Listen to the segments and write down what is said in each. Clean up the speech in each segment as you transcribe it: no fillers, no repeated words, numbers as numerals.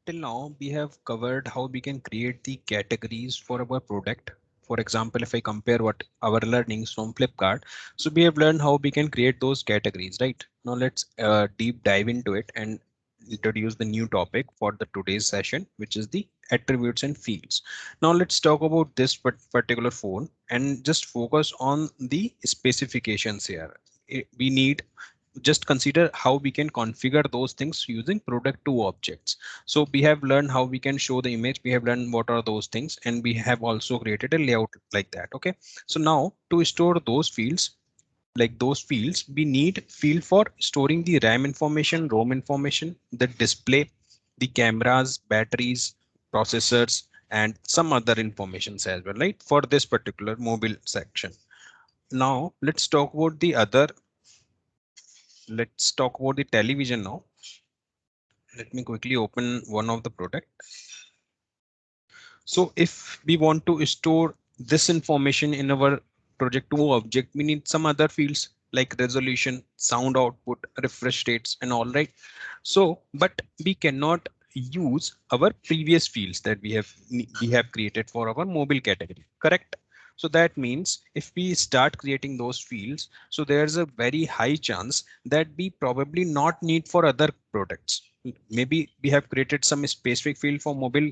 till now we have covered how we can create the categories for our product. For example, if I compare what our learnings from Flipkart, so we have learned how we can create those categories, right? Now let's deep dive into it and introduce the new topic for the today's session, which is the attributes and fields. Now let's talk about this particular phone and just focus on the specifications here. We need just consider how we can configure those things using product to objects. So we have learned how we can show the image, we have learned what are those things, and we have also created a layout like that. Okay, so now to store those fields, like those fields, we need field for storing the RAM information, ROM information, the display, the cameras, batteries, processors, and some other informations as well, right, for this particular mobile section. Now let's talk about the television now. Let me quickly open one of the product. So if we want to store this information in our project to object, we need some other fields like resolution, sound output, refresh rates, and all, right. So, but we cannot use our previous fields that we have created for our mobile category, correct? So that means if we start creating those fields, so there's a very high chance that we probably not need for other products. Maybe we have created some specific field for mobile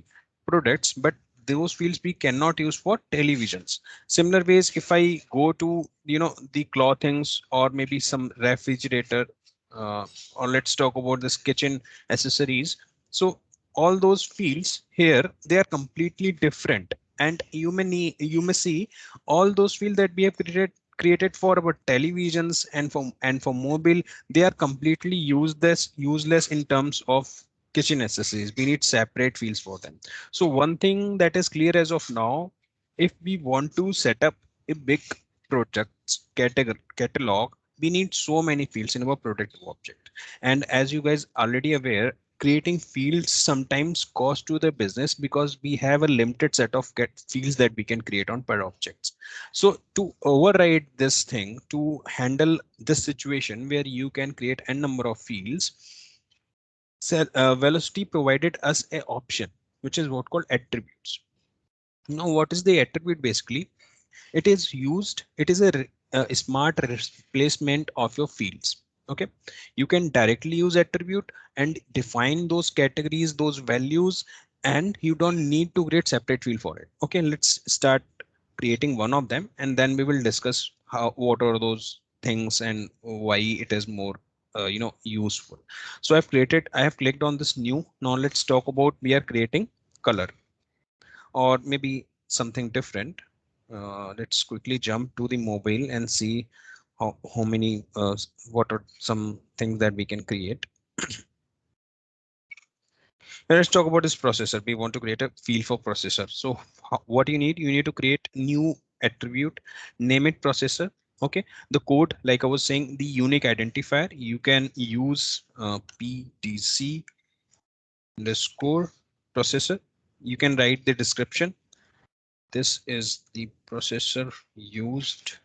products, but those fields we cannot use for televisions. Similar ways, if I go to the clothings or maybe some refrigerator, or let's talk about this kitchen accessories. So all those fields here, they are completely different, and you may see all those fields that we have created for our televisions and for mobile, they are completely useless in terms of kitchen accessories. We need separate fields for them. So one thing that is clear as of now, if we want to set up a big projects catalog, we need so many fields in our product object. And as you guys already aware, creating fields sometimes cost to the business because we have a limited set of fields that we can create on per objects. So to override this thing, to handle this situation where you can create n number of fields, Velocity provided us a option, which is what called attributes. Now, what is the attribute basically? It is a smart replacement of your fields. Okay, you can directly use attribute and define those categories, those values, and you don't need to create separate field for it. Okay, let's start creating one of them, and then we will discuss what are those things and why it is more useful. So I have clicked on this new. Now let's talk about we are creating color or maybe something different. Let's quickly jump to the mobile and see how many what are some things that we can create. Let's talk about this processor. We want to create a field for processor. So what you need to create new attribute, name it processor. Okay, the code, like I was saying, the unique identifier, you can use PDC underscore processor. You can write the description. This is the processor used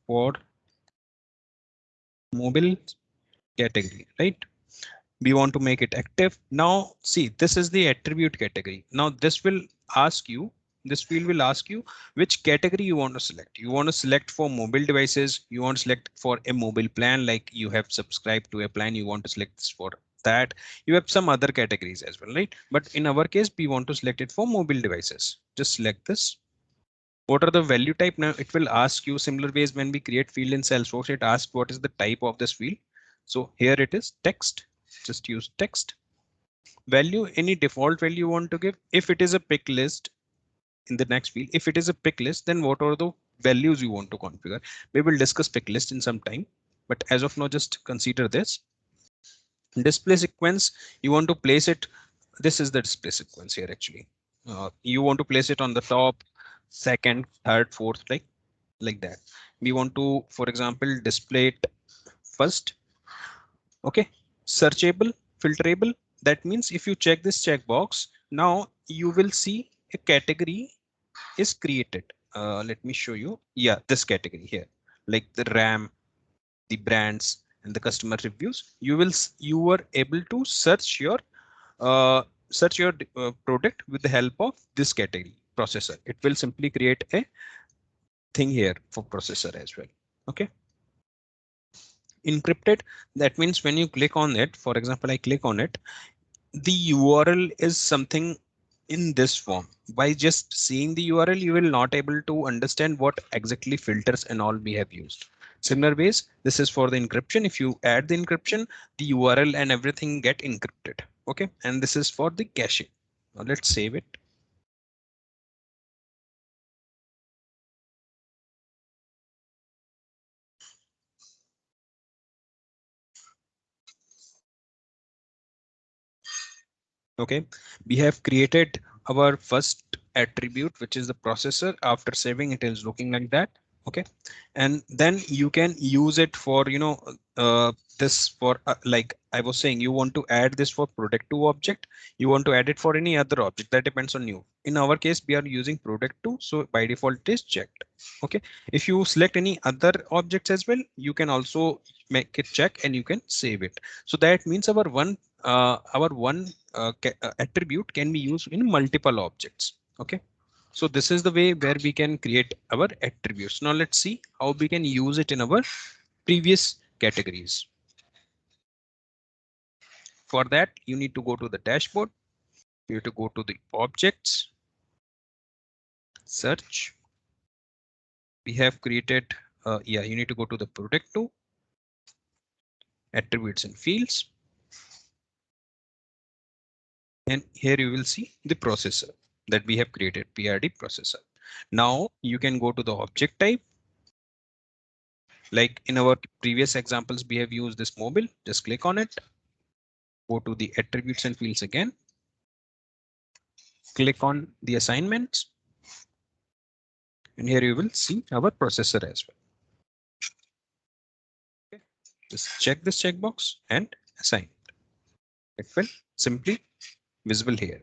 for mobile category, right? We want to make it active. Now see, this is the attribute category. Now this field will ask you which category you want to select. You want to select for mobile devices, you want to select for a mobile plan, like you have subscribed to a plan, you want to select this for that. You have some other categories as well, right? But in our case, we want to select it for mobile devices. Just select this. What are the value type? Now it will ask you similar ways when we create field in Salesforce, it asks what is the type of this field. So here it is text. Just use text. Value, any default value you want to give. If it is a pick list, in the next field, if it is a pick list, then what are the values you want to configure? We will discuss pick list in some time, but as of now, just consider this. Display sequence, you want to place it. This is the display sequence here actually. You want to place it on the top, second, third, fourth, like that. We want to, for example, display it first. Okay, searchable, filterable. That means if you check this checkbox, now you will see a category is created. Let me show you. Yeah, this category here, like the RAM, the brands, and the customer reviews, you were able to search your uh, product with the help of this category processor. It will simply create a thing here for processor as well. Okay. Encrypted, that means when you click on it, for example, I click on it, the URL is something in this form. By just seeing the URL, you will not able to understand what exactly filters and all we have used. Similar ways, this is for the encryption. If you add the encryption, the URL and everything get encrypted. Okay, and this is for the caching. Now let's save it. Okay, we have created our first attribute, which is the processor. After saving, it is looking like that. Okay, and then you can use it for this for like I was saying, you want to add this for product to object, you want to add it for any other object, that depends on you. In our case, we are using product to, so by default it is checked. Okay, if you select any other objects as well, you can also make it check and you can save it. So that means our one attribute can be used in multiple objects. Okay, so this is the way where we can create our attributes. Now let's see how we can use it in our previous categories. For that, you need to go to the dashboard. You need to go to the objects, search. We have created, you need to go to the product to attributes and fields. And here you will see the processor that we have created, PRD processor. Now you can go to the object type. Like in our previous examples, we have used this mobile. Just click on it. Go to the attributes and fields again. Click on the assignments. And here you will see our processor as well. Okay. Just check this checkbox and assign. It will simply visible here.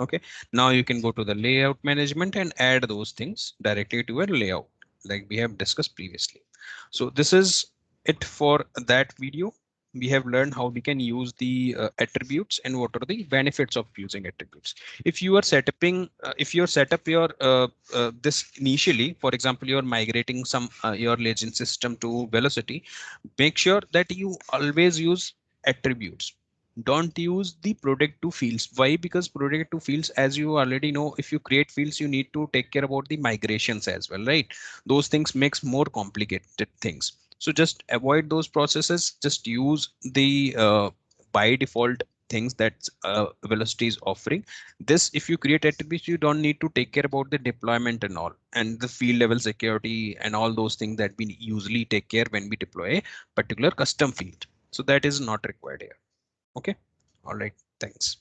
Okay. Now you can go to the layout management and add those things directly to your layout like we have discussed previously. So this is it for that video. We have learned how we can use the attributes and what are the benefits of using attributes. If you are if you set up your this initially, for example, you are migrating your legend system to Velocity, make sure that you always use attributes. Don't use the product to fields. Why? Because product to fields, as you already know, if you create fields, you need to take care about the migrations as well, right? Those things makes more complicated things. So just avoid those processes. Just use the by default things that Velocity is offering. This, if you create attributes, you don't need to take care about the deployment and all, and the field level security and all those things that we usually take care when we deploy a particular custom field. So that is not required here. Okay. All right. Thanks.